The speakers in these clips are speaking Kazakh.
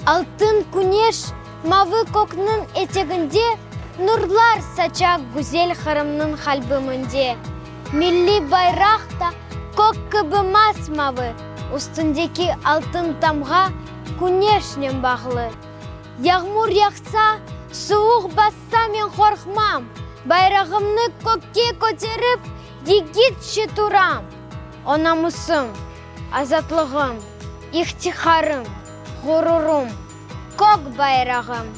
Алтын күнеш мавы көкнің етегінде, нұрлар сачак гүзел хырымның халбымынде. Милли байрақта көк кыбымас мавы, үстіндекі алтын тамға күнешнен бағлы. Яғмур яқса, суық басса мен қорқмам, байрағымны көкке көтеріп, егетші тұрам. О намысым, азатлығым, ихтихарым, ғұрурым, көк байрағым.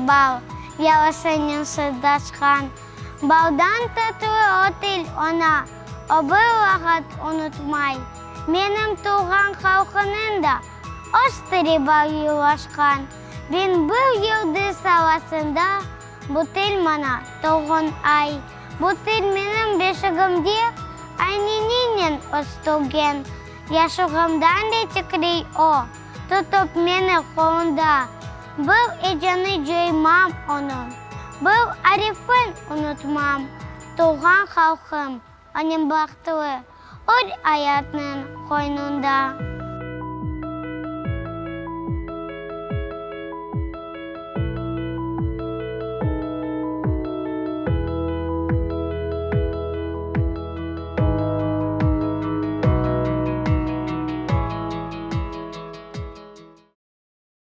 Бал, яласының сырдашқан. Балдан татуы отел она, обыл вақыт ұнытмай. Менің туған халқының да остыры бал юлашқан. Мен бұл елді саласында бұтел мана тоғын ай. Бұтел менің бешігімде айненінен остылген. Яшығымдан ретікрей о, тұтып мені қолында. Бұл ежені жоймам оның, бұл арифын ұнытмам. Туған халқым, оның бақтылы, ол аятның қойнында.